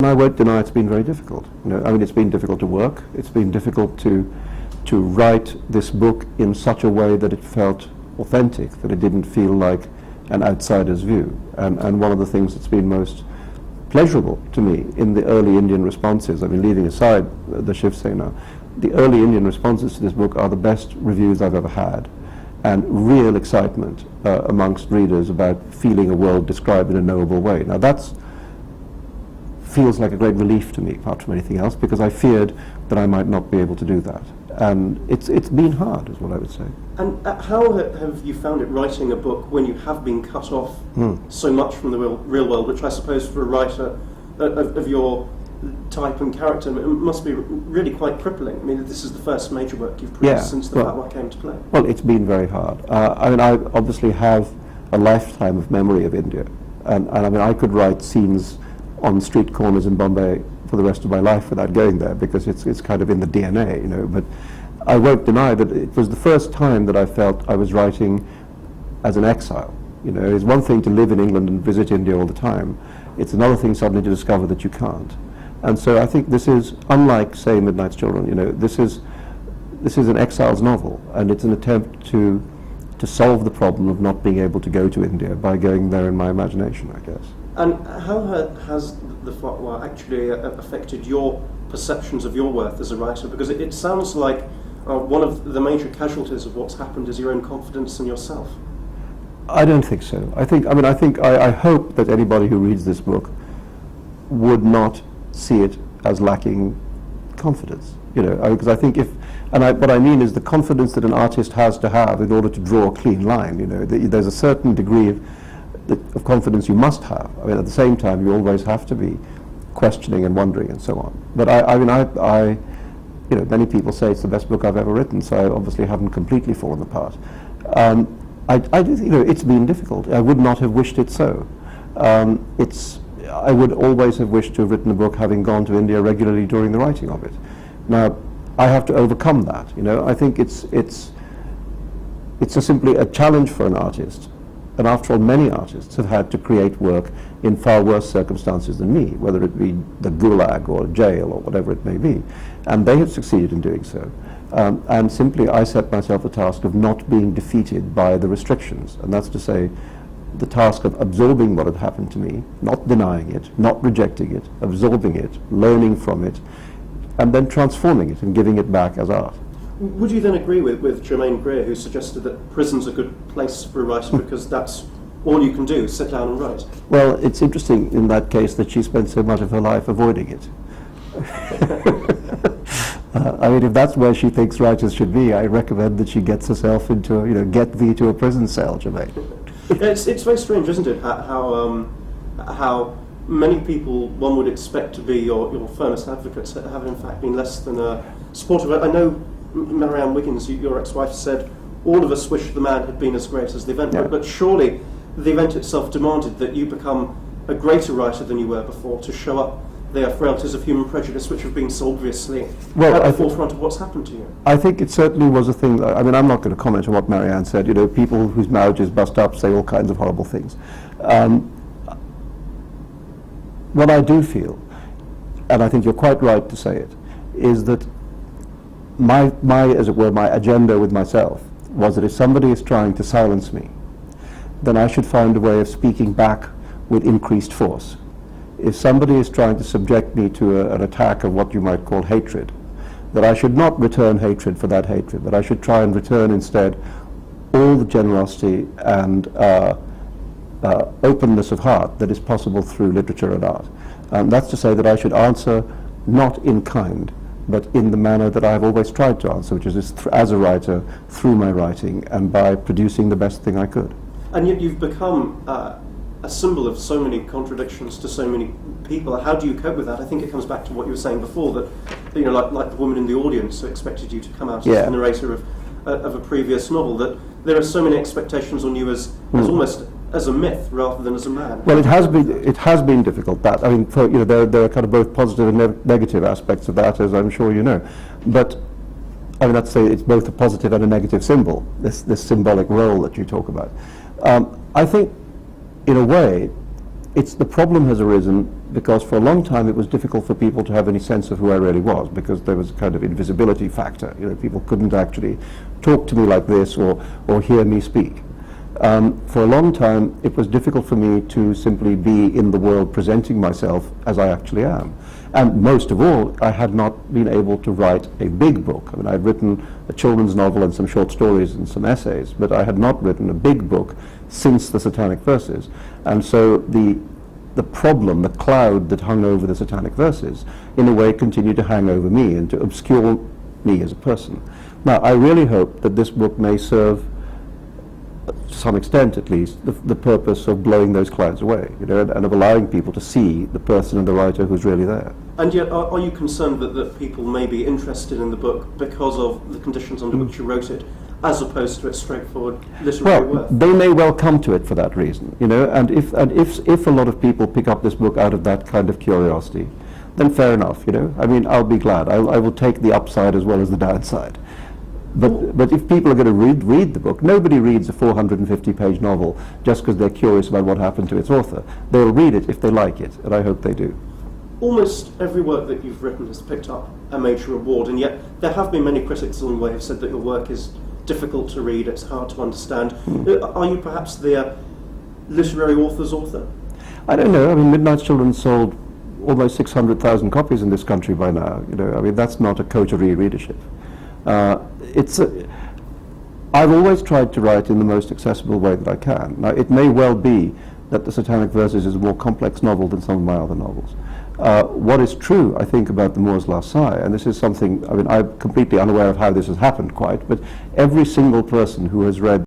And I won't deny it's been very difficult. I mean, it's been difficult to work. It's been difficult to write this book in such a way that it felt authentic, that it didn't feel like an outsider's view. And one of the things that's been most pleasurable to me in the early Indian responses, I mean, leaving aside the Shiv Sena, the early Indian responses to this book are the best reviews I've ever had, and real excitement amongst readers about feeling a world described in a knowable way. Now that's feels like a great relief to me, apart from anything else, because I feared that I might not be able to do that. And it's been hard, is what I would say. And how have you found it writing a book when you have been cut off so much from the real world, which I suppose for a writer of your type and character it must be really quite crippling? I mean, this is the first major work you've produced since the Fatwa came to play. Well, it's been very hard. I mean, I obviously have a lifetime of memory of India. And I mean, I could write scenes on street corners in Bombay for the rest of my life without going there, because it's kind of in the DNA, you know. But I won't deny that it was the first time that I felt I was writing as an exile. You know, it's one thing to live in England and visit India all the time. It's another thing suddenly to discover that you can't. And so I think this is, unlike, say, Midnight's Children, you know, this is an exile's novel, and it's an attempt to solve the problem of not being able to go to India by going there in my imagination, I guess. And how has the Fatwa actually affected your perceptions of your worth as a writer? Because it sounds like one of the major casualties of what's happened is your own confidence in yourself. I don't think so. I hope that anybody who reads this book would not see it as lacking confidence. You know, because I think what I mean is the confidence that an artist has to have in order to draw a clean line. You know, there's a certain degree of confidence you must have. I mean, at the same time, you always have to be questioning and wondering and so on. But you know, many people say it's the best book I've ever written, so I obviously haven't completely fallen apart. You know, it's been difficult. I would not have wished it so. I would always have wished to have written a book having gone to India regularly during the writing of it. Now, I have to overcome that. You know, I think it's simply a challenge for an artist. And after all, many artists have had to create work in far worse circumstances than me, whether it be the gulag or jail or whatever it may be. And they have succeeded in doing so. And simply I set myself the task of not being defeated by the restrictions. And that's to say, the task of absorbing what had happened to me, not denying it, not rejecting it, absorbing it, learning from it, and then transforming it and giving it back as art. Would you then agree with Germaine Greer, who suggested that prison's a good place for a writer because that's all you can do, sit down and write? Well, it's interesting in that case that she spent so much of her life avoiding it. I mean, if that's where she thinks writers should be, I recommend that she gets herself into, you know, get thee to a prison cell, Germaine. It's very strange, isn't it, how many people one would expect to be your firmest advocates have in fact been less than supportive. I know Marianne Wiggins, your ex-wife, said all of us wish the man had been as great as the event, but surely the event itself demanded that you become a greater writer than you were before to show up the frailties of human prejudice which have been so obviously at the forefront of what's happened to you. I think it certainly was a thing. I mean, I'm not going to comment on what Marianne said. You know, people whose marriages bust up say all kinds of horrible things. What I do feel, and I think you're quite right to say it, is that my as it were, my agenda with myself was that if somebody is trying to silence me, then I should find a way of speaking back with increased force. If somebody is trying to subject me to an attack of what you might call hatred, that I should not return hatred for that hatred, that I should try and return instead all the generosity and openness of heart that is possible through literature and art. That's to say that I should answer not in kind, but in the manner that I have always tried to answer, which is as a writer, through my writing, and by producing the best thing I could. And yet you've become a symbol of so many contradictions to so many people. How do you cope with that? I think it comes back to what you were saying before, that you know, like the woman in the audience who expected you to come out as the narrator of a previous novel, that there are so many expectations on you as almost as a myth rather than as a man. Well, it has been difficult. That, I mean, you know, there are kind of both positive and negative aspects of that, as I'm sure you know. But I mean, that's say it's both a positive and a negative symbol. This symbolic role that you talk about. I think, in a way, the problem has arisen because for a long time it was difficult for people to have any sense of who I really was, because there was a kind of invisibility factor. You know, people couldn't actually talk to me like this or hear me speak. For a long time it was difficult for me to simply be in the world presenting myself as I actually am. And most of all, I had not been able to write a big book. I mean, I'd written a children's novel and some short stories and some essays, but I had not written a big book since the Satanic Verses. And so the problem, the cloud that hung over the Satanic Verses, in a way continued to hang over me and to obscure me as a person. Now, I really hope that this book may serve, to some extent at least, the purpose of blowing those clouds away, you know, and of allowing people to see the person and the writer who's really there. And yet, are you concerned that people may be interested in the book because of the conditions under which you wrote it, as opposed to its straightforward literary worth? They may well come to it for that reason, you know, and if a lot of people pick up this book out of that kind of curiosity, then fair enough, you know. I mean, I'll be glad. I will take the upside as well as the downside. But if people are going to read the book, nobody reads a 450-page novel just because they're curious about what happened to its author. They'll read it if they like it, and I hope they do. Almost every work that you've written has picked up a major award, and yet there have been many critics along the way who have said that your work is difficult to read, it's hard to understand. Are you perhaps the literary author's author? I don't know. I mean, Midnight Children sold almost 600,000 copies in this country by now. You know, I mean, that's not a coterie readership. I've always tried to write in the most accessible way that I can. Now, it may well be that the Satanic Verses is a more complex novel than some of my other novels. What is true, I think, about The Moor's Last Sigh, and this is something, I mean, I'm completely unaware of how this has happened quite, but every single person who has read